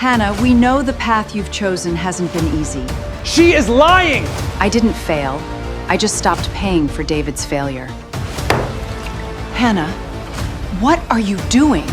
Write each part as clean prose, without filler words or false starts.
Hannah, we know the path you've chosen hasn't been easy. She is lying! I didn't fail. I just stopped paying for David's failure. Hannah, what are you doing?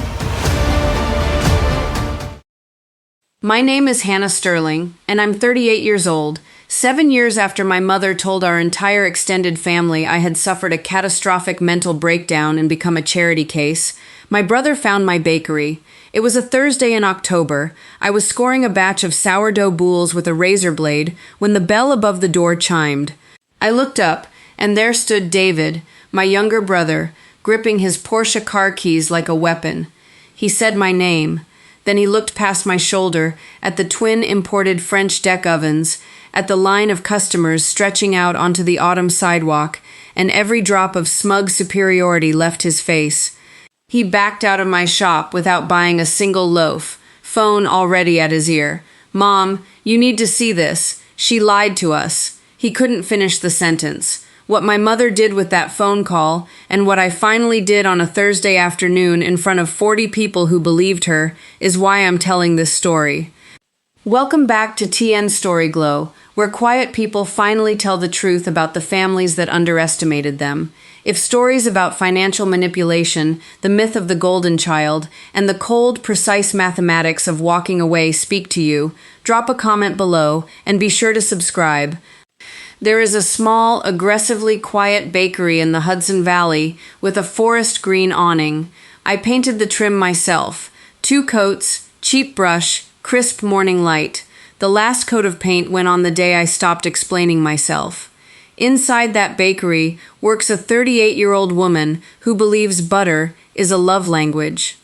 My name is Hannah Sterling, and I'm 38 years old. 7 years after my mother told our entire extended family I had suffered a catastrophic mental breakdown and become a charity case, my brother found my bakery. It was a Thursday in October. I was scoring a batch of sourdough boules with a razor blade when the bell above the door chimed. I looked up, and there stood David, my younger brother, gripping his Porsche car keys like a weapon. He said my name. Then he looked past my shoulder at the twin imported French deck ovens, at the line of customers stretching out onto the autumn sidewalk, and every drop of smug superiority left his face. He backed out of my shop without buying a single loaf, phone already at his ear. "Mom, you need to see this. She lied to us." He couldn't finish the sentence. What my mother did with that phone call, and what I finally did on a Thursday afternoon in front of 40 people who believed her, is why I'm telling this story. Welcome back to TN Story Glow, where quiet people finally tell the truth about the families that underestimated them. If stories about financial manipulation, the myth of the golden child, and the cold, precise mathematics of walking away speak to you, drop a comment below and be sure to subscribe. There is a small, aggressively quiet bakery in the Hudson Valley with a forest green awning. I painted the trim myself. 2 coats, cheap brush, crisp morning light. The last coat of paint went on the day I stopped explaining myself. Inside that bakery works a 38-year-old woman who believes butter is a love language.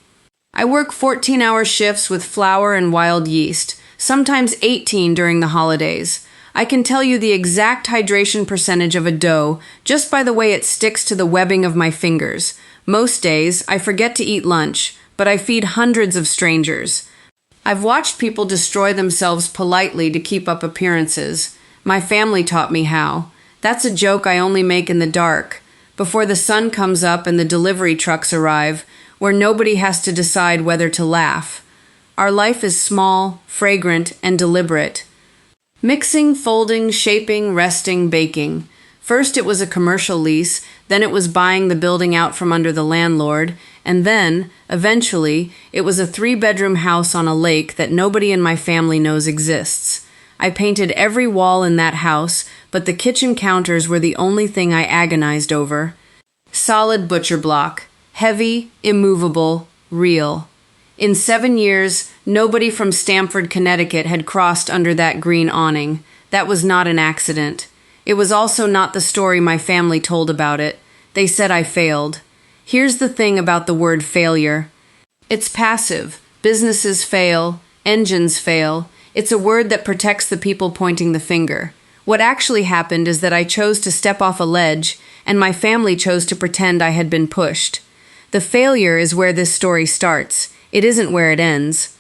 I work 14-hour shifts with flour and wild yeast, sometimes 18 during the holidays. I can tell you the exact hydration percentage of a dough just by the way it sticks to the webbing of my fingers. Most days, I forget to eat lunch, but I feed hundreds of strangers. I've watched people destroy themselves politely to keep up appearances. My family taught me how. That's a joke I only make in the dark, before the sun comes up and the delivery trucks arrive, where nobody has to decide whether to laugh. Our life is small, fragrant, and deliberate. Mixing, folding, shaping, resting, baking. First it was a commercial lease, then it was buying the building out from under the landlord, and then, eventually, it was a 3-bedroom house on a lake that nobody in my family knows exists. I painted every wall in that house, but the kitchen counters were the only thing I agonized over. Solid butcher block. Heavy, immovable, real. In 7 years, nobody from Stamford, Connecticut had crossed under that green awning. That was not an accident. It was also not the story my family told about it. They said I failed. Here's the thing about the word failure. It's passive. Businesses fail. Engines fail. It's a word that protects the people pointing the finger. What actually happened is that I chose to step off a ledge, and my family chose to pretend I had been pushed. The failure is where this story starts. It isn't where it ends.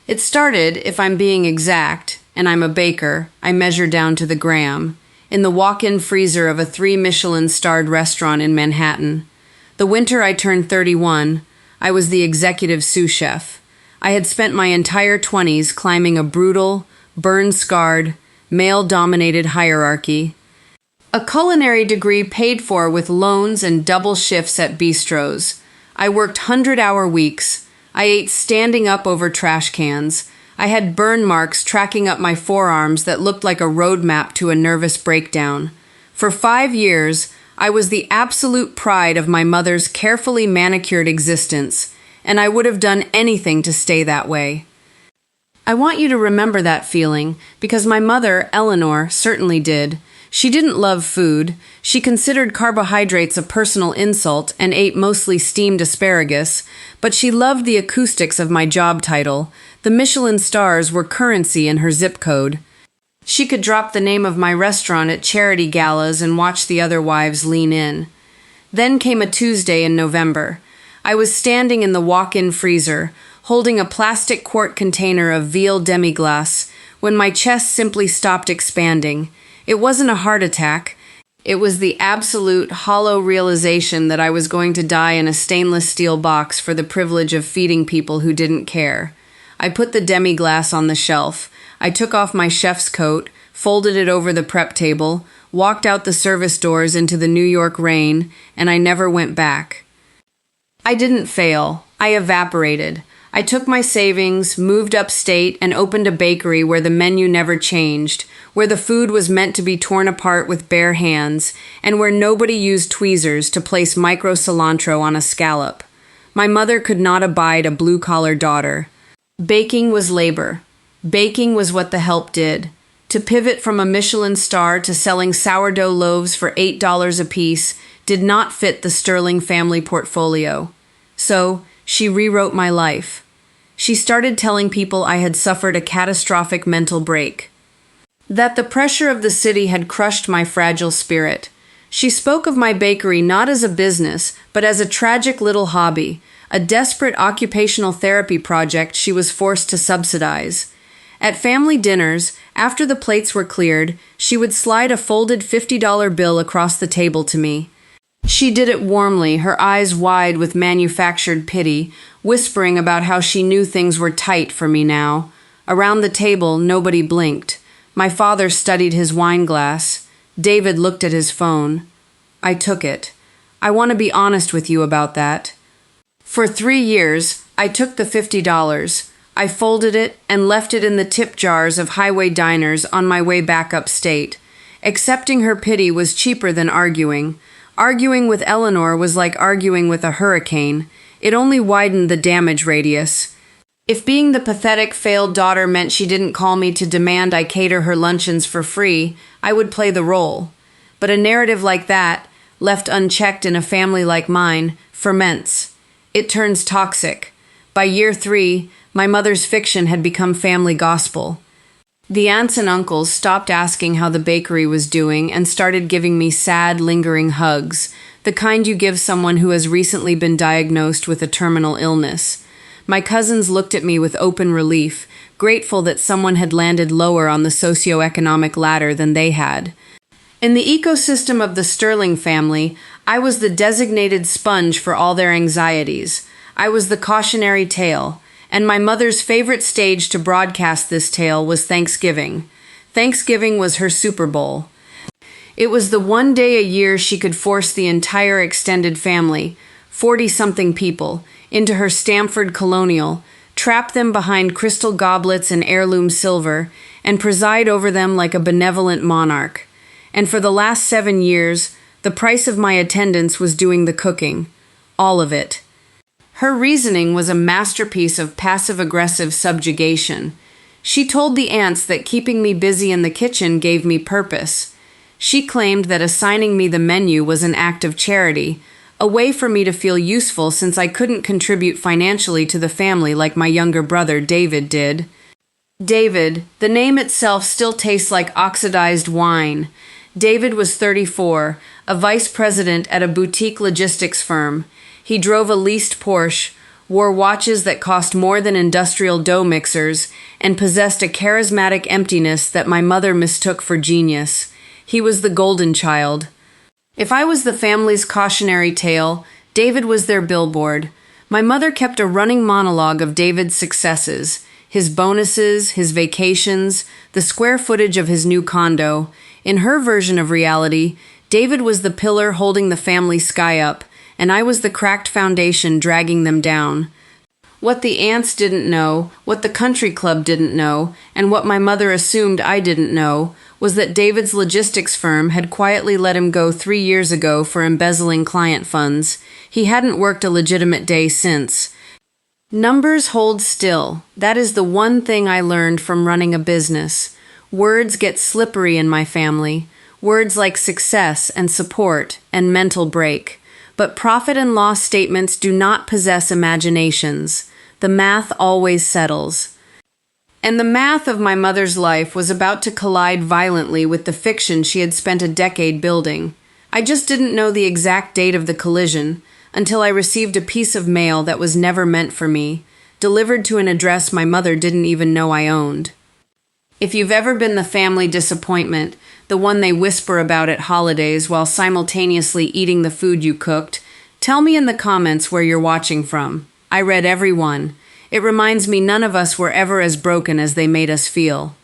It started, if I'm being exact, and I'm a baker, I measure down to the gram, in the walk-in freezer of a 3 Michelin-starred restaurant in Manhattan. The winter I turned 31, I was the executive sous chef. I had spent my entire 20s climbing a brutal, burn-scarred, male-dominated hierarchy. A culinary degree paid for with loans and double shifts at bistros. I worked 100-hour weeks. I ate standing up over trash cans. I had burn marks tracking up my forearms that looked like a roadmap to a nervous breakdown. For 5 years, I was the absolute pride of my mother's carefully manicured existence, and I would have done anything to stay that way. I want you to remember that feeling, because my mother, Eleanor, certainly did. She didn't love food. She considered carbohydrates a personal insult and ate mostly steamed asparagus, but she loved the acoustics of my job title. The Michelin stars were currency in her zip code. She could drop the name of my restaurant at charity galas and watch the other wives lean in. Then came a Tuesday in November. I was standing in the walk-in freezer, holding a plastic quart container of veal demi-glace, when my chest simply stopped expanding. It wasn't a heart attack. It was the absolute hollow realization that I was going to die in a stainless steel box for the privilege of feeding people who didn't care. I put the demi-glace on the shelf. I took off my chef's coat, folded it over the prep table, walked out the service doors into the New York rain, and I never went back. I didn't fail. I evaporated. I took my savings, moved upstate, and opened a bakery where the menu never changed, where the food was meant to be torn apart with bare hands, and where nobody used tweezers to place micro cilantro on a scallop. My mother could not abide a blue-collar daughter. Baking was labor. Baking was what the help did. To pivot from a Michelin star to selling sourdough loaves for $8 apiece did not fit the Sterling family portfolio. So, she rewrote my life. She started telling people I had suffered a catastrophic mental break. That the pressure of the city had crushed my fragile spirit. She spoke of my bakery not as a business, but as a tragic little hobby, a desperate occupational therapy project she was forced to subsidize. At family dinners, after the plates were cleared, she would slide a folded $50 bill across the table to me. She did it warmly, her eyes wide with manufactured pity, whispering about how she knew things were tight for me now. Around the table, nobody blinked. My father studied his wine glass. David looked at his phone. I took it. I want to be honest with you about that. For 3 years, I took the $50. I folded it and left it in the tip jars of highway diners on my way back upstate. Accepting her pity was cheaper than arguing. Arguing with Eleanor was like arguing with a hurricane. It only widened the damage radius. If being the pathetic, failed daughter meant she didn't call me to demand I cater her luncheons for free, I would play the role. But a narrative like that, left unchecked in a family like mine, ferments. It turns toxic. By year 3, my mother's fiction had become family gospel. The aunts and uncles stopped asking how the bakery was doing and started giving me sad, lingering hugs, the kind you give someone who has recently been diagnosed with a terminal illness. My cousins looked at me with open relief, grateful that someone had landed lower on the socioeconomic ladder than they had. In the ecosystem of the Sterling family, I was the designated sponge for all their anxieties. I was the cautionary tale. And my mother's favorite stage to broadcast this tale was Thanksgiving. Thanksgiving was her Super Bowl. It was the one day a year she could force the entire extended family, 40-something people, into her Stamford colonial, trap them behind crystal goblets and heirloom silver, and preside over them like a benevolent monarch. And for the last 7 years, the price of my attendance was doing the cooking. All of it. Her reasoning was a masterpiece of passive-aggressive subjugation. She told the aunts that keeping me busy in the kitchen gave me purpose. She claimed that assigning me the menu was an act of charity, a way for me to feel useful since I couldn't contribute financially to the family like my younger brother David did. David, the name itself still tastes like oxidized wine. David was 34, a vice president at a boutique logistics firm. He drove a leased Porsche, wore watches that cost more than industrial dough mixers, and possessed a charismatic emptiness that my mother mistook for genius. He was the golden child. If I was the family's cautionary tale, David was their billboard. My mother kept a running monologue of David's successes, his bonuses, his vacations, the square footage of his new condo. In her version of reality, David was the pillar holding the family sky up, and I was the cracked foundation dragging them down. What the aunts didn't know, what the country club didn't know, and what my mother assumed I didn't know, was that David's logistics firm had quietly let him go 3 years ago for embezzling client funds. He hadn't worked a legitimate day since. Numbers hold still. That is the one thing I learned from running a business. Words get slippery in my family. Words like success and support and mental break. But profit and loss statements do not possess imaginations. The math always settles. And the math of my mother's life was about to collide violently with the fiction she had spent a decade building. I just didn't know the exact date of the collision until I received a piece of mail that was never meant for me, delivered to an address my mother didn't even know I owned. If you've ever been the family disappointment, the one they whisper about at holidays while simultaneously eating the food you cooked, tell me in the comments where you're watching from. I read every one. It reminds me none of us were ever as broken as they made us feel.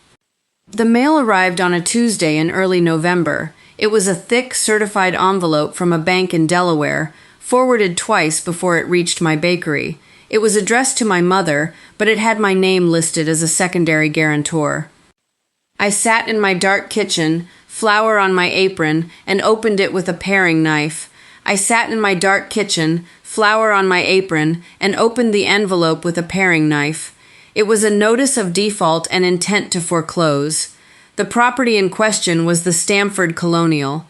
The mail arrived on a Tuesday in early November. It was a thick, certified envelope from a bank in Delaware, forwarded twice before it reached my bakery. It was addressed to my mother, but it had my name listed as a secondary guarantor. I sat in my dark kitchen, flour on my apron, and opened it with a paring knife. I sat in my dark kitchen, flour on my apron, and opened the envelope with a paring knife. It was a notice of default and intent to foreclose. The property in question was the Stamford Colonial,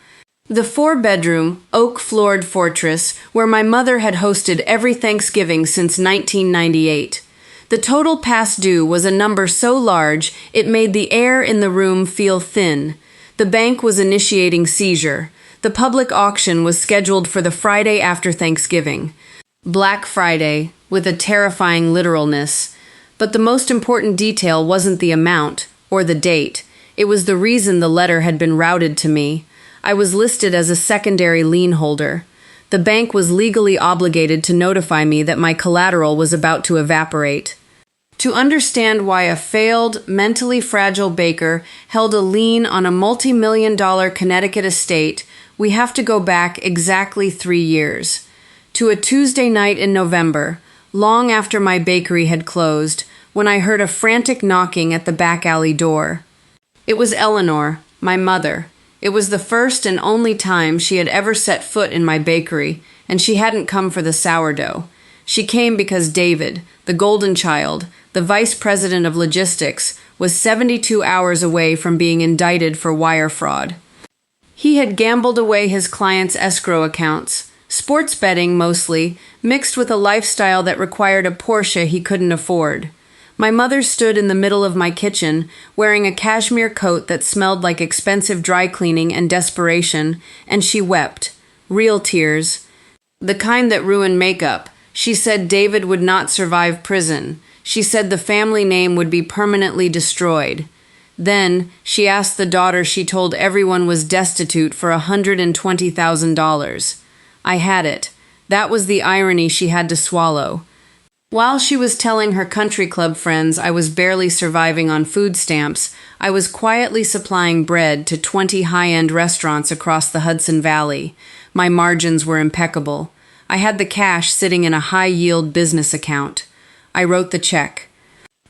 the 4-bedroom, oak-floored fortress where my mother had hosted every Thanksgiving since 1998. The total past due was a number so large it made the air in the room feel thin. The bank was initiating seizure. The public auction was scheduled for the Friday after Thanksgiving. Black Friday, with a terrifying literalness. But the most important detail wasn't the amount, or the date. It was the reason the letter had been routed to me. I was listed as a secondary lien holder. The bank was legally obligated to notify me that my collateral was about to evaporate. To understand why a failed, mentally fragile baker held a lien on a multi-million-dollar Connecticut estate, we have to go back exactly 3 years. To a Tuesday night in November, long after my bakery had closed, when I heard a frantic knocking at the back alley door. It was Eleanor, my mother. It was the first and only time she had ever set foot in my bakery, and she hadn't come for the sourdough. She came because David, the golden child, the vice president of logistics, was 72 hours away from being indicted for wire fraud. He had gambled away his clients' escrow accounts, sports betting mostly, mixed with a lifestyle that required a Porsche he couldn't afford. My mother stood in the middle of my kitchen, wearing a cashmere coat that smelled like expensive dry cleaning and desperation, and she wept. Real tears. The kind that ruin makeup. She said David would not survive prison. She said the family name would be permanently destroyed. Then, she asked the daughter she told everyone was destitute for $120,000. I had it. That was the irony she had to swallow. While she was telling her country club friends I was barely surviving on food stamps, I was quietly supplying bread to 20 high-end restaurants across the Hudson Valley. My margins were impeccable. I had the cash sitting in a high-yield business account. I wrote the check.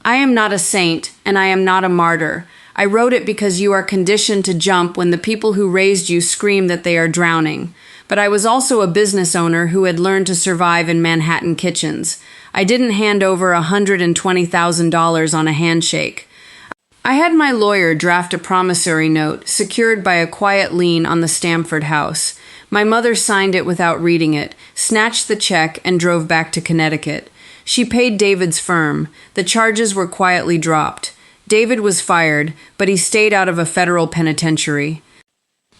I am not a saint, and I am not a martyr. I wrote it because you are conditioned to jump when the people who raised you scream that they are drowning. But I was also a business owner who had learned to survive in Manhattan kitchens. I didn't hand over $120,000 on a handshake. I had my lawyer draft a promissory note secured by a quiet lien on the Stamford house. My mother signed it without reading it, snatched the check, and drove back to Connecticut. She paid David's firm. The charges were quietly dropped. David was fired, but he stayed out of a federal penitentiary.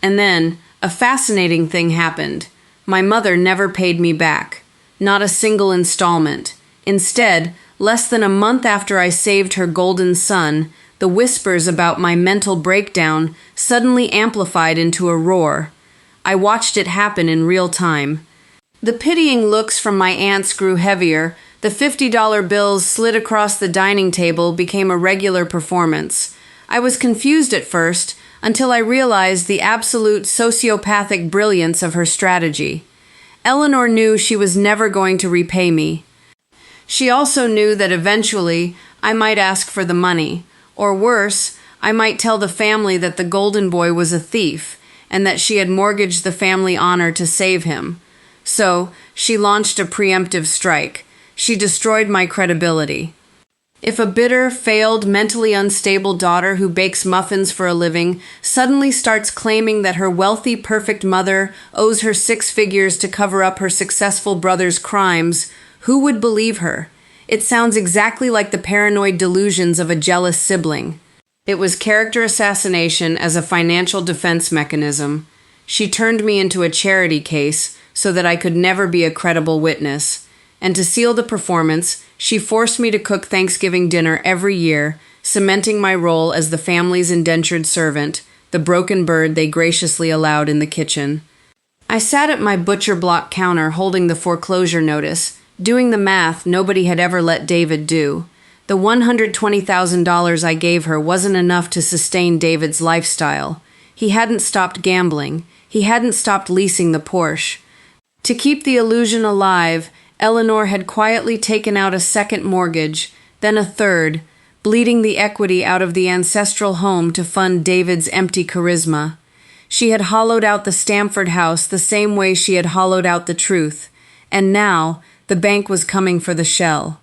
And then, a fascinating thing happened. My mother never paid me back. Not a single installment. Instead, less than a month after I saved her golden son, the whispers about my mental breakdown suddenly amplified into a roar. I watched it happen in real time. The pitying looks from my aunts grew heavier. The $50 bills slid across the dining table became a regular performance. I was confused at first, until I realized the absolute sociopathic brilliance of her strategy. Eleanor knew she was never going to repay me. She also knew that eventually I might ask for the money, or worse, I might tell the family that the golden boy was a thief, and that she had mortgaged the family honor to save him. So, she launched a preemptive strike. She destroyed my credibility. If a bitter, failed, mentally unstable daughter who bakes muffins for a living suddenly starts claiming that her wealthy, perfect mother owes her 6 figures to cover up her successful brother's crimes, who would believe her? It sounds exactly like the paranoid delusions of a jealous sibling. It was character assassination as a financial defense mechanism. She turned me into a charity case so that I could never be a credible witness. And to seal the performance, she forced me to cook Thanksgiving dinner every year, cementing my role as the family's indentured servant, the broken bird they graciously allowed in the kitchen. I sat at my butcher block counter holding the foreclosure notice, Doing the math, nobody had ever let David do. The $120,000 I gave her wasn't enough to sustain David's lifestyle. He hadn't stopped gambling. He hadn't stopped leasing the Porsche. To keep the illusion alive, Eleanor had quietly taken out a second mortgage, then a third, bleeding the equity out of the ancestral home to fund David's empty charisma. She had hollowed out the Stamford house the same way she had hollowed out the truth, and now the bank was coming for the shell.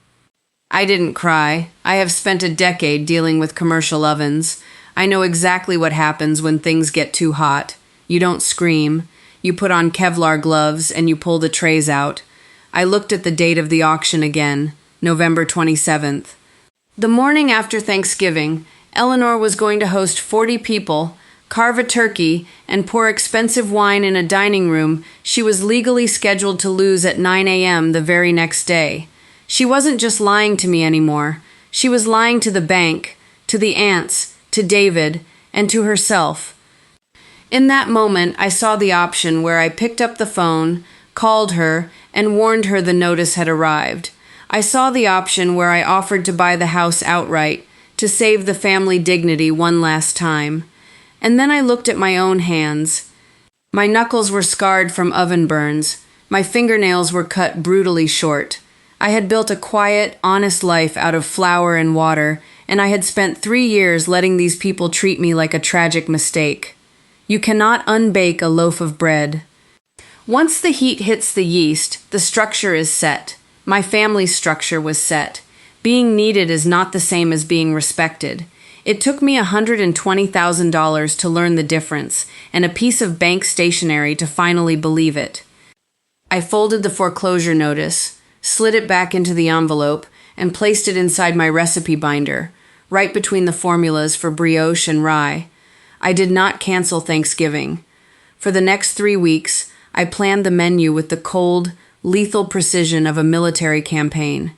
I didn't cry. I have spent a decade dealing with commercial ovens. I know exactly what happens when things get too hot. You don't scream. You put on Kevlar gloves and you pull the trays out. I looked at the date of the auction again, November 27th. The morning after Thanksgiving, Eleanor was going to host 40 people, carve a turkey, and pour expensive wine in a dining room she was legally scheduled to lose at 9 a.m. the very next day. She wasn't just lying to me anymore. She was lying to the bank, to the aunts, to David, and to herself. In that moment, I saw the option where I picked up the phone, called her, and warned her the notice had arrived. I saw the option where I offered to buy the house outright, to save the family dignity one last time. And then I looked at my own hands. My knuckles were scarred from oven burns. My fingernails were cut brutally short. I had built a quiet, honest life out of flour and water, and I had spent 3 years letting these people treat me like a tragic mistake. You cannot unbake a loaf of bread. Once the heat hits the yeast, the structure is set. My family's structure was set. Being needed is not the same as being respected. It took me $120,000 to learn the difference, and a piece of bank stationery to finally believe it. I folded the foreclosure notice, slid it back into the envelope, and placed it inside my recipe binder, right between the formulas for brioche and rye. I did not cancel Thanksgiving. For the next 3 weeks, I planned the menu with the cold, lethal precision of a military campaign.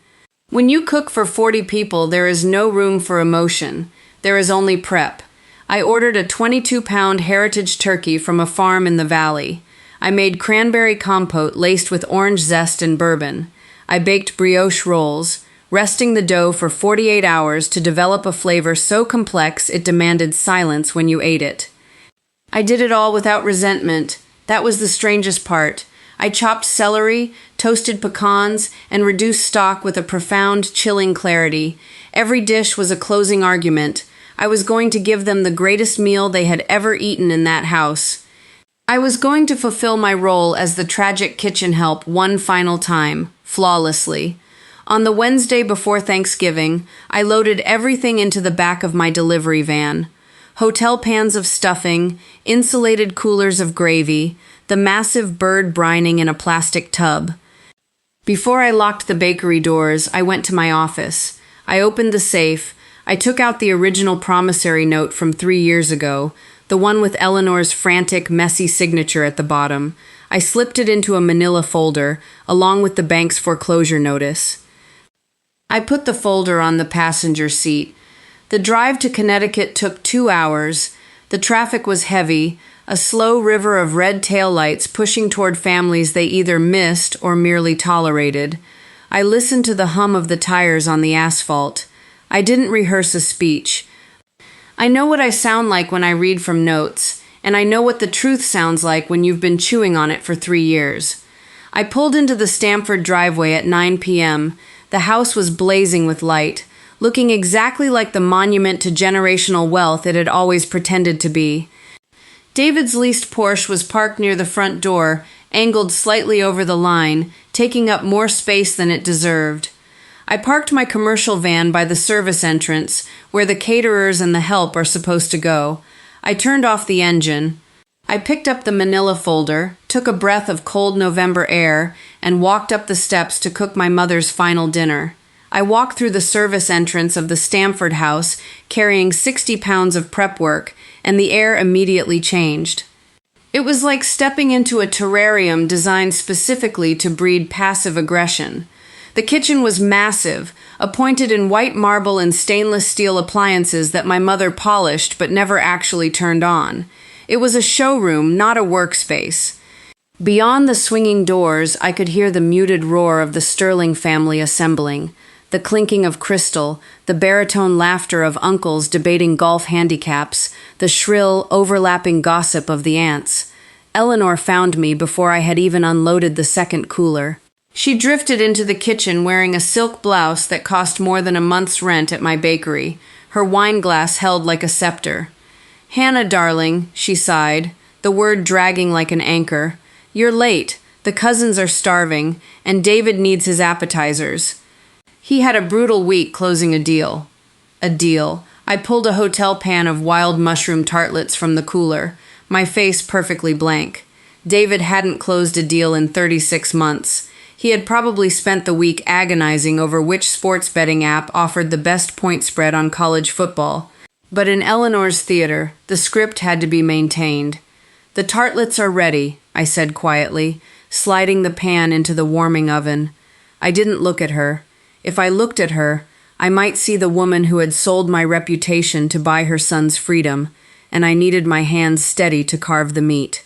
When you cook for 40 people, there is no room for emotion. There is only prep. I ordered a 22-pound heritage turkey from a farm in the valley. I made cranberry compote laced with orange zest and bourbon. I baked brioche rolls, resting the dough for 48 hours to develop a flavor so complex it demanded silence when you ate it. I did it all without resentment. That was the strangest part. I chopped celery, toasted pecans, and reduced stock with a profound, chilling clarity. Every dish was a closing argument. I was going to give them the greatest meal they had ever eaten in that house. I was going to fulfill my role as the tragic kitchen help one final time, flawlessly. On the Wednesday before Thanksgiving, I loaded everything into the back of my delivery van. Hotel pans of stuffing, insulated coolers of gravy, the massive bird brining in a plastic tub. Before I locked the bakery doors, I went to my office. I opened the safe. I took out the original promissory note from 3 years ago, the one with Eleanor's frantic, messy signature at the bottom. I slipped it into a manila folder, along with the bank's foreclosure notice. I put the folder on the passenger seat. The drive to Connecticut took 2 hours. The traffic was heavy, a slow river of red taillights pushing toward families they either missed or merely tolerated. I listened to the hum of the tires on the asphalt. I didn't rehearse a speech. I know what I sound like when I read from notes, and I know what the truth sounds like when you've been chewing on it for 3 years. I pulled into the Stamford driveway at 9 p.m. The house was blazing with light, looking exactly like the monument to generational wealth it had always pretended to be. David's leased Porsche was parked near the front door, angled slightly over the line, taking up more space than it deserved. I parked my commercial van by the service entrance, where the caterers and the help are supposed to go. I turned off the engine. I picked up the manila folder, took a breath of cold November air, and walked up the steps to cook my mother's final dinner. I walked through the service entrance of the Stamford house, carrying 60 pounds of prep work, and the air immediately changed. It was like stepping into a terrarium designed specifically to breed passive aggression. The kitchen was massive, appointed in white marble and stainless steel appliances that my mother polished but never actually turned on. It was a showroom, not a workspace. Beyond the swinging doors, I could hear the muted roar of the Sterling family assembling, the clinking of crystal, the baritone laughter of uncles debating golf handicaps, the shrill, overlapping gossip of the aunts. Eleanor found me before I had even unloaded the second cooler. She drifted into the kitchen wearing a silk blouse that cost more than a month's rent at my bakery, her wine glass held like a scepter. "Hannah, darling," she sighed, the word dragging like an anchor. "You're late. The cousins are starving, and David needs his appetizers." He had a brutal week closing a deal. A deal. I pulled a hotel pan of wild mushroom tartlets from the cooler, my face perfectly blank. David hadn't closed a deal in 36 months. He had probably spent the week agonizing over which sports betting app offered the best point spread on college football. But in Eleanor's theater, the script had to be maintained. "The tartlets are ready," I said quietly, sliding the pan into the warming oven. I didn't look at her. If I looked at her, I might see the woman who had sold my reputation to buy her son's freedom, and I needed my hands steady to carve the meat.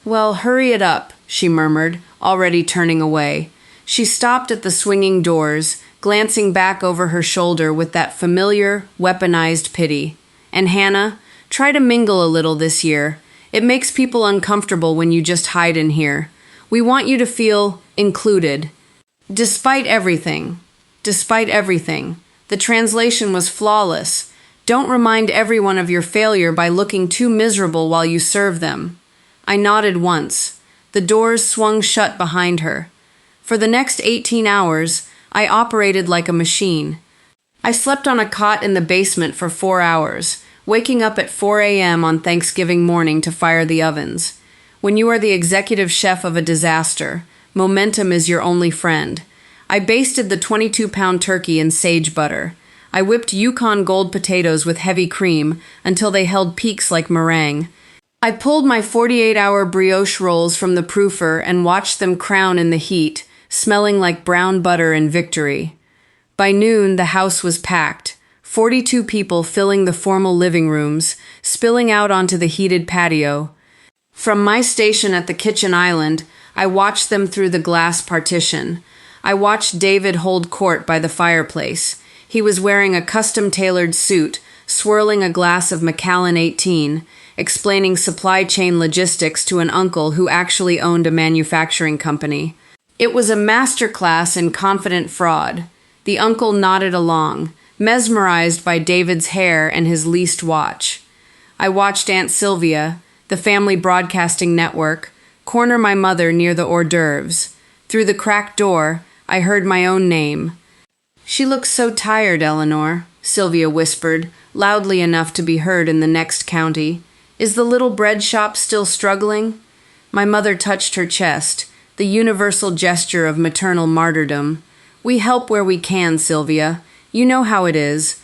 "Well, hurry it up," she murmured, already turning away. She stopped at the swinging doors, glancing back over her shoulder with that familiar, weaponized pity. "And Hannah, try to mingle a little this year. It makes people uncomfortable when you just hide in here. We want you to feel included. Despite everything. The translation was flawless. Don't remind everyone of your failure by looking too miserable while you serve them." I nodded once. The doors swung shut behind her. For the next 18 hours, I operated like a machine. I slept on a cot in the basement for 4 hours, waking up at 4 a.m. on Thanksgiving morning to fire the ovens. When you are the executive chef of a disaster, momentum is your only friend. I basted the 22-pound turkey in sage butter. I whipped Yukon Gold potatoes with heavy cream until they held peaks like meringue. I pulled my 48-hour brioche rolls from the proofer and watched them crown in the heat, smelling like brown butter in victory. By noon, the house was packed, 42 people filling the formal living rooms, spilling out onto the heated patio. From my station at the kitchen island, I watched them through the glass partition. I watched David hold court by the fireplace. He was wearing a custom-tailored suit, swirling a glass of Macallan 18, explaining supply chain logistics to an uncle who actually owned a manufacturing company. It was a masterclass in confident fraud. The uncle nodded along, mesmerized by David's hair and his leased watch. I watched Aunt Sylvia, the family broadcasting network, corner my mother near the hors d'oeuvres. Through the cracked door, I heard my own name. "She looks so tired, Eleanor," Sylvia whispered, loudly enough to be heard in the next county. "Is the little bread shop still struggling?" My mother touched her chest, the universal gesture of maternal martyrdom. "We help where we can, Sylvia. You know how it is.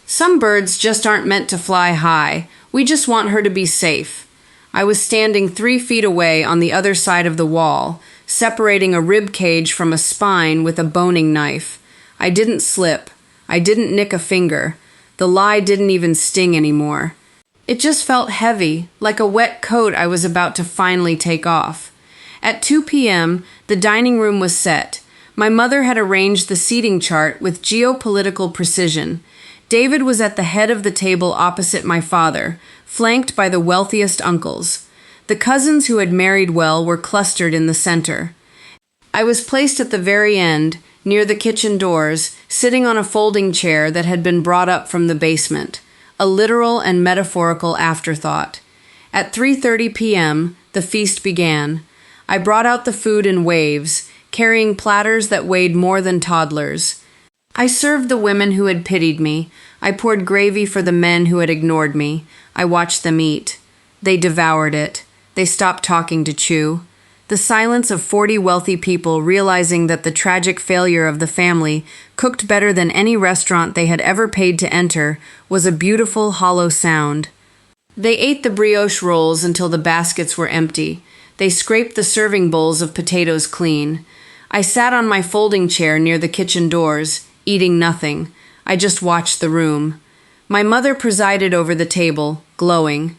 Some birds just aren't meant to fly high. We just want her to be safe." I was standing 3 feet away on the other side of the wall, separating a rib cage from a spine with a boning knife. I didn't slip. I didn't nick a finger. The lie didn't even sting anymore. It just felt heavy, like a wet coat I was about to finally take off. At 2 p.m., the dining room was set. My mother had arranged the seating chart with geopolitical precision. David was at the head of the table opposite my father, flanked by the wealthiest uncles. The cousins who had married well were clustered in the center. I was placed at the very end, near the kitchen doors, sitting on a folding chair that had been brought up from the basement, a literal and metaphorical afterthought. At 3:30 p.m., the feast began. I brought out the food in waves, carrying platters that weighed more than toddlers. I served the women who had pitied me. I poured gravy for the men who had ignored me. I watched them eat. They devoured it. They stopped talking to chew. The silence of 40 wealthy people realizing that the tragic failure of the family, cooked better than any restaurant they had ever paid to enter, was a beautiful, hollow sound. They ate the brioche rolls until the baskets were empty. They scraped the serving bowls of potatoes clean. I sat on my folding chair near the kitchen doors, eating nothing. I just watched the room. My mother presided over the table, glowing.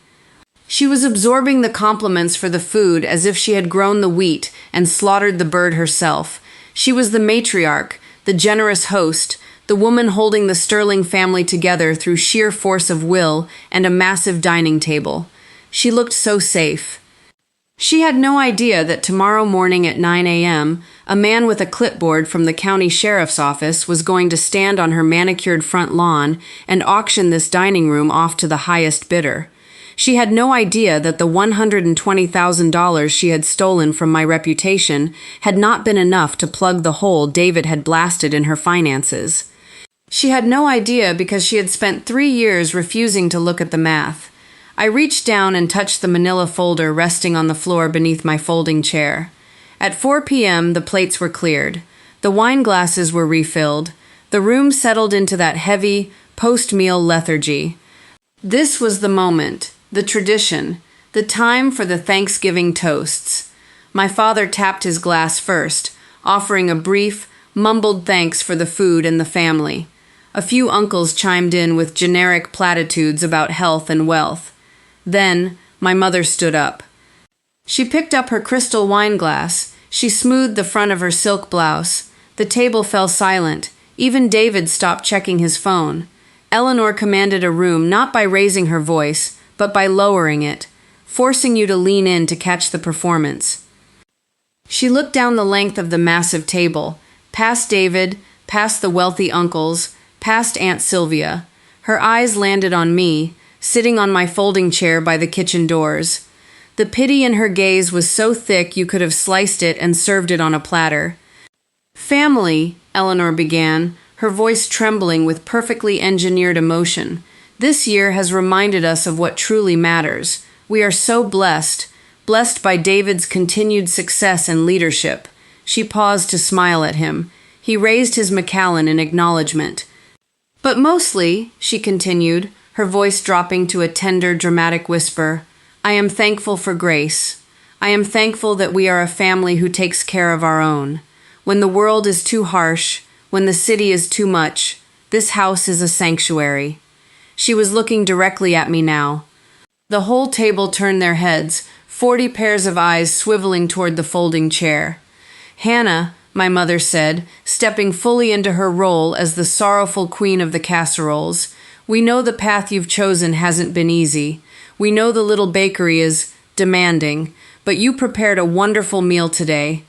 She was absorbing the compliments for the food as if she had grown the wheat and slaughtered the bird herself. She was the matriarch, the generous host, the woman holding the Sterling family together through sheer force of will and a massive dining table. She looked so safe. She had no idea that tomorrow morning at 9 a.m., a man with a clipboard from the county sheriff's office was going to stand on her manicured front lawn and auction this dining room off to the highest bidder. She had no idea that the $120,000 she had stolen from my reputation had not been enough to plug the hole David had blasted in her finances. She had no idea because she had spent 3 years refusing to look at the math. I reached down and touched the manila folder resting on the floor beneath my folding chair. At 4 p.m., the plates were cleared. The wine glasses were refilled. The room settled into that heavy, post-meal lethargy. This was the moment, the tradition, the time for the Thanksgiving toasts. My father tapped his glass first, offering a brief, mumbled thanks for the food and the family. A few uncles chimed in with generic platitudes about health and wealth. Then, my mother stood up. She picked up her crystal wine glass. She smoothed the front of her silk blouse. The table fell silent. Even David stopped checking his phone. Eleanor commanded a room not by raising her voice, but by lowering it, forcing you to lean in to catch the performance. She looked down the length of the massive table, past David, past the wealthy uncles, past Aunt Sylvia. Her eyes landed on me, sitting on my folding chair by the kitchen doors. The pity in her gaze was so thick you could have sliced it and served it on a platter. "Family," Eleanor began, her voice trembling with perfectly engineered emotion. "This year has reminded us of what truly matters. We are so blessed by David's continued success and leadership." She paused to smile at him. He raised his Macallan in acknowledgement. "But mostly," she continued, her voice dropping to a tender, dramatic whisper, "I am thankful for grace. I am thankful that we are a family who takes care of our own. When the world is too harsh, when the city is too much, this house is a sanctuary." She was looking directly at me now. The whole table turned their heads, 40 pairs of eyes swiveling toward the folding chair. "Hannah," my mother said, stepping fully into her role as the sorrowful queen of the casseroles, "we know the path you've chosen hasn't been easy. We know the little bakery is demanding, but you prepared a wonderful meal today.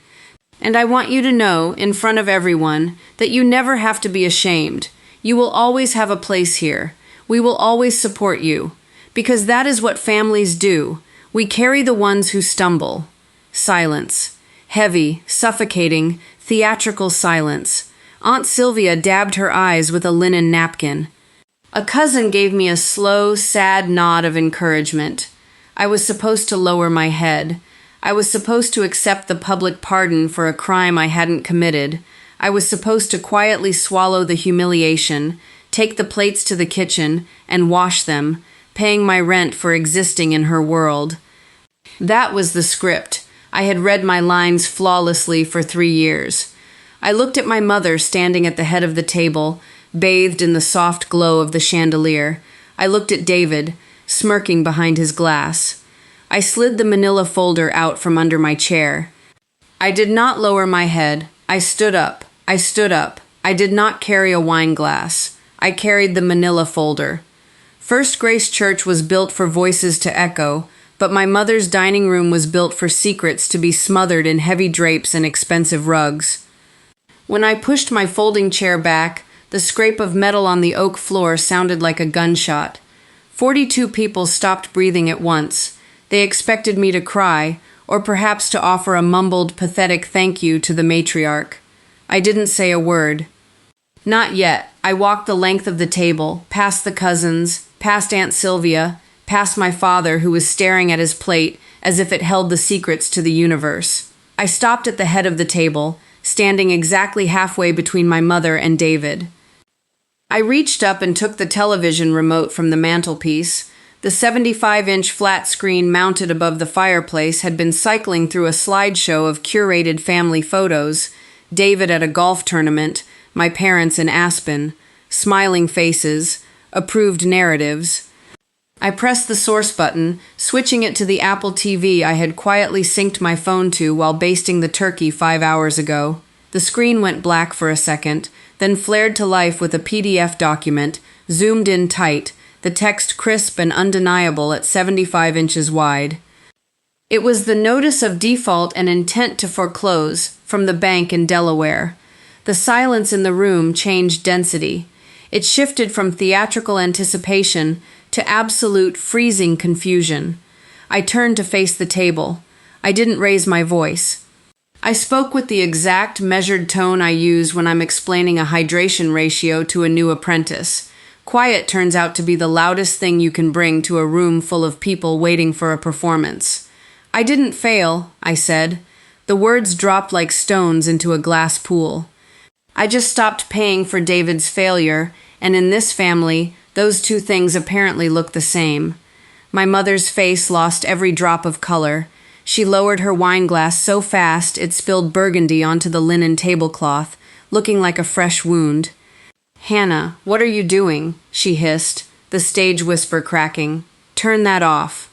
And I want you to know, in front of everyone, that you never have to be ashamed. You will always have a place here. We will always support you. Because that is what families do. We carry the ones who stumble." Silence. Heavy, suffocating, theatrical silence. Aunt Sylvia dabbed her eyes with a linen napkin. A cousin gave me a slow, sad nod of encouragement. I was supposed to lower my head. I was supposed to accept the public pardon for a crime I hadn't committed. I was supposed to quietly swallow the humiliation, take the plates to the kitchen, and wash them, paying my rent for existing in her world. That was the script. I had read my lines flawlessly for 3 years. I looked at my mother standing at the head of the table, bathed in the soft glow of the chandelier. I looked at David, smirking behind his glass. I slid the manila folder out from under my chair. I did not lower my head. I stood up. I did not carry a wine glass. I carried the manila folder. First Grace Church was built for voices to echo, but my mother's dining room was built for secrets to be smothered in heavy drapes and expensive rugs. When I pushed my folding chair back, the scrape of metal on the oak floor sounded like a gunshot. 42 people stopped breathing at once. They expected me to cry, or perhaps to offer a mumbled, pathetic thank you to the matriarch. I didn't say a word. Not yet. I walked the length of the table, past the cousins, past Aunt Sylvia, past my father who was staring at his plate as if it held the secrets to the universe. I stopped at the head of the table, standing exactly halfway between my mother and David. I reached up and took the television remote from the mantelpiece. The 75-inch flat screen mounted above the fireplace had been cycling through a slideshow of curated family photos, David at a golf tournament, my parents in Aspen, smiling faces, approved narratives. I pressed the source button, switching it to the Apple TV I had quietly synced my phone to while basting the turkey 5 hours ago. The screen went black for a second, then flared to life with a PDF document, zoomed in tight, the text crisp and undeniable at 75 inches wide. It was the notice of default and intent to foreclose from the bank in Delaware. The silence in the room changed density. It shifted from theatrical anticipation to absolute freezing confusion. I turned to face the table. I didn't raise my voice. I spoke with the exact measured tone I use when I'm explaining a hydration ratio to a new apprentice. Quiet turns out to be the loudest thing you can bring to a room full of people waiting for a performance. I didn't fail, I said. The words dropped like stones into a glass pool. I just stopped paying for David's failure, and in this family, those two things apparently look the same. My mother's face lost every drop of color. She lowered her wine glass so fast it spilled burgundy onto the linen tablecloth, looking like a fresh wound. "Hannah, what are you doing?" she hissed, the stage whisper cracking. "Turn that off."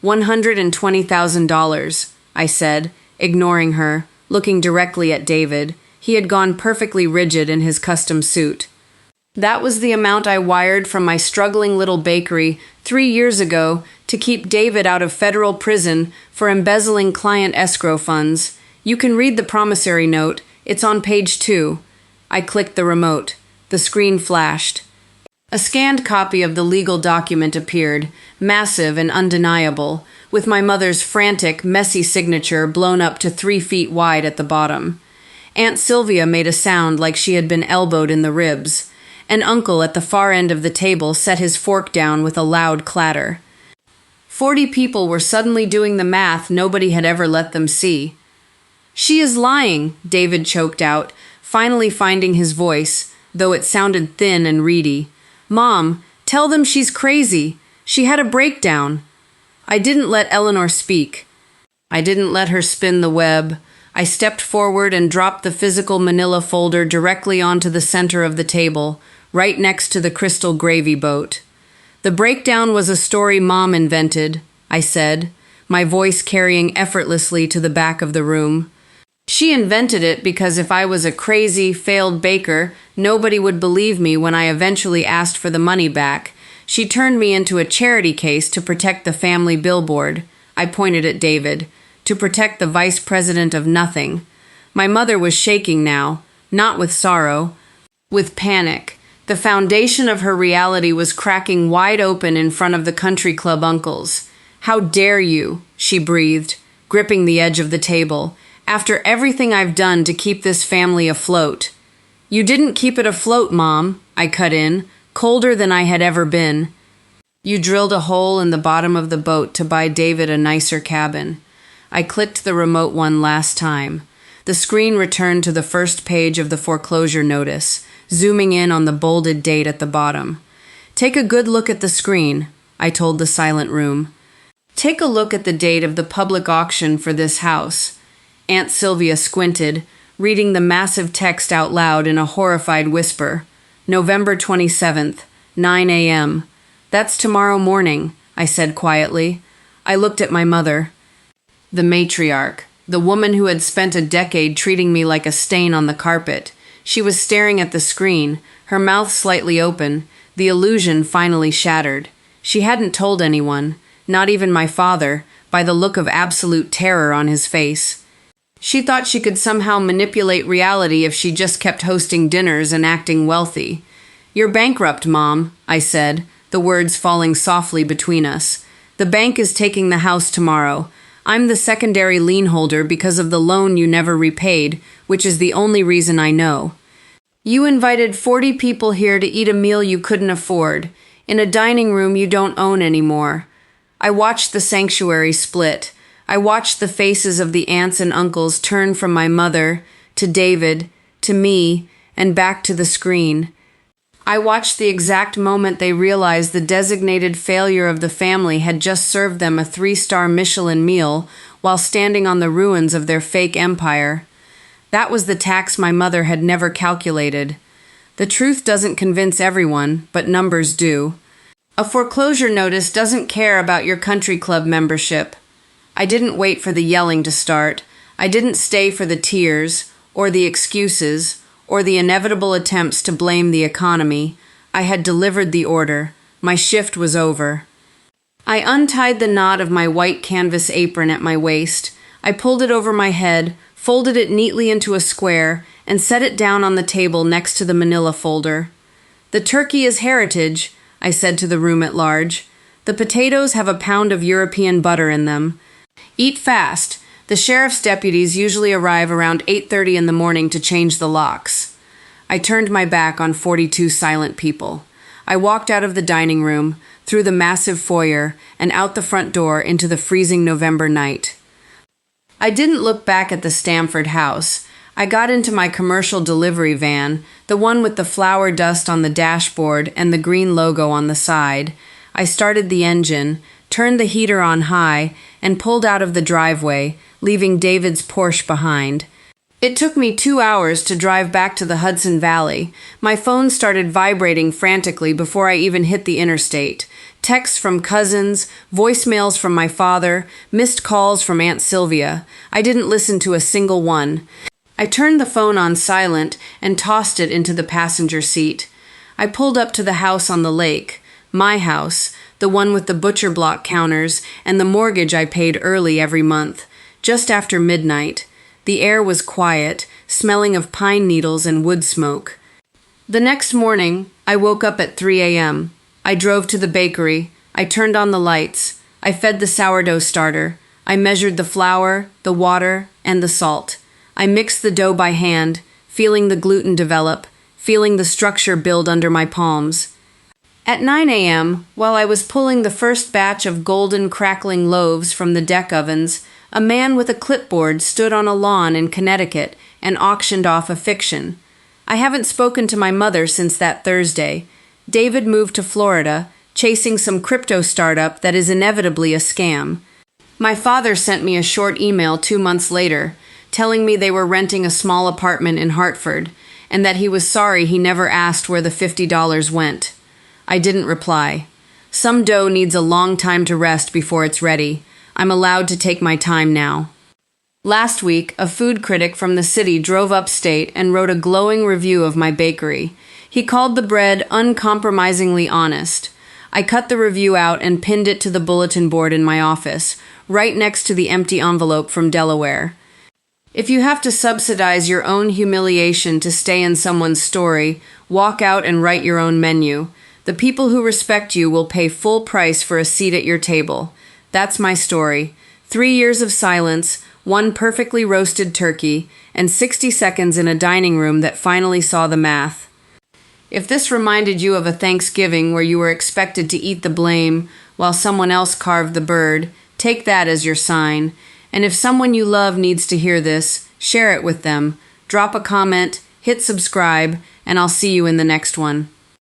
$120,000, I said, ignoring her, looking directly at David. He had gone perfectly rigid in his custom suit. That was the amount I wired from my struggling little bakery 3 years ago to keep David out of federal prison for embezzling client escrow funds. You can read the promissory note. It's on page 2. I clicked the remote. The screen flashed. A scanned copy of the legal document appeared, massive and undeniable, with my mother's frantic, messy signature blown up to 3 feet wide at the bottom. Aunt Sylvia made a sound like she had been elbowed in the ribs. An uncle at the far end of the table set his fork down with a loud clatter. 40 people were suddenly doing the math nobody had ever let them see. "She is lying," David choked out, finally finding his voice, though it sounded thin and reedy. "Mom, tell them she's crazy. She had a breakdown." I didn't let Eleanor speak. I didn't let her spin the web. I stepped forward and dropped the physical manila folder directly onto the center of the table, right next to the crystal gravy boat. "The breakdown was a story Mom invented," I said, my voice carrying effortlessly to the back of the room. "She invented it because if I was a crazy, failed baker, nobody would believe me when I eventually asked for the money back. She turned me into a charity case to protect the family billboard." I pointed at David. "To protect the vice president of nothing." My mother was shaking now, not with sorrow, with panic. The foundation of her reality was cracking wide open in front of the country club uncles. "How dare you?" she breathed, gripping the edge of the table. "After everything I've done to keep this family afloat." "You didn't keep it afloat, Mom," I cut in, colder than I had ever been. "You drilled a hole in the bottom of the boat to buy David a nicer cabin." I clicked the remote one last time. The screen returned to the first page of the foreclosure notice, zooming in on the bolded date at the bottom. "Take a good look at the screen," I told the silent room. "Take a look at the date of the public auction for this house." Aunt Sylvia squinted, reading the massive text out loud in a horrified whisper. "November 27th, 9 a.m. "That's tomorrow morning," I said quietly. I looked at my mother. The matriarch, the woman who had spent a decade treating me like a stain on the carpet. She was staring at the screen, her mouth slightly open, the illusion finally shattered. She hadn't told anyone, not even my father, by the look of absolute terror on his face. She thought she could somehow manipulate reality if she just kept hosting dinners and acting wealthy. "You're bankrupt, Mom," I said, the words falling softly between us. "The bank is taking the house tomorrow. I'm the secondary lien holder because of the loan you never repaid, which is the only reason I know. You invited 40 people here to eat a meal you couldn't afford, in a dining room you don't own anymore." I watched the sanctuary split. I watched the faces of the aunts and uncles turn from my mother, to David, to me, and back to the screen. I watched the exact moment they realized the designated failure of the family had just served them a 3-star Michelin meal while standing on the ruins of their fake empire. That was the tax my mother had never calculated. The truth doesn't convince everyone, but numbers do. A foreclosure notice doesn't care about your country club membership. I didn't wait for the yelling to start. I didn't stay for the tears, or the excuses, or the inevitable attempts to blame the economy. I had delivered the order. My shift was over. I untied the knot of my white canvas apron at my waist. I pulled it over my head, folded it neatly into a square, and set it down on the table next to the manila folder. "The turkey is heritage," I said to the room at large. "The potatoes have a pound of European butter in them. Eat fast. The sheriff's deputies usually arrive around 8:30 in the morning to change the locks." I turned my back on 42 silent people. I walked out of the dining room, through the massive foyer, and out the front door into the freezing November night. I didn't look back at the Stamford house. I got into my commercial delivery van, the one with the flour dust on the dashboard and the green logo on the side. I started the engine, turned the heater on high, and pulled out of the driveway, leaving David's Porsche behind. It took me 2 hours to drive back to the Hudson Valley. My phone started vibrating frantically before I even hit the interstate. Texts from cousins, voicemails from my father, missed calls from Aunt Sylvia. I didn't listen to a single one. I turned the phone on silent and tossed it into the passenger seat. I pulled up to the house on the lake, my house, the one with the butcher block counters and the mortgage I paid early every month, just after midnight. The air was quiet, smelling of pine needles and wood smoke. The next morning, I woke up at 3 a.m. I drove to the bakery. I turned on the lights. I fed the sourdough starter. I measured the flour, the water, and the salt. I mixed the dough by hand, feeling the gluten develop, feeling the structure build under my palms. At 9 a.m., while I was pulling the first batch of golden crackling loaves from the deck ovens, a man with a clipboard stood on a lawn in Connecticut and auctioned off a fiction. I haven't spoken to my mother since that Thursday. David moved to Florida, chasing some crypto startup that is inevitably a scam. My father sent me a short email 2 months later, telling me they were renting a small apartment in Hartford, and that he was sorry he never asked where the $50 went. I didn't reply. Some dough needs a long time to rest before it's ready. I'm allowed to take my time now. Last week, a food critic from the city drove upstate and wrote a glowing review of my bakery. He called the bread uncompromisingly honest. I cut the review out and pinned it to the bulletin board in my office, right next to the empty envelope from Delaware. If you have to subsidize your own humiliation to stay in someone's story, walk out and write your own menu. The people who respect you will pay full price for a seat at your table. That's my story. 3 years of silence, 1 perfectly roasted turkey, and 60 seconds in a dining room that finally saw the math. If this reminded you of a Thanksgiving where you were expected to eat the blame while someone else carved the bird, take that as your sign. And if someone you love needs to hear this, share it with them. Drop a comment, hit subscribe, and I'll see you in the next one.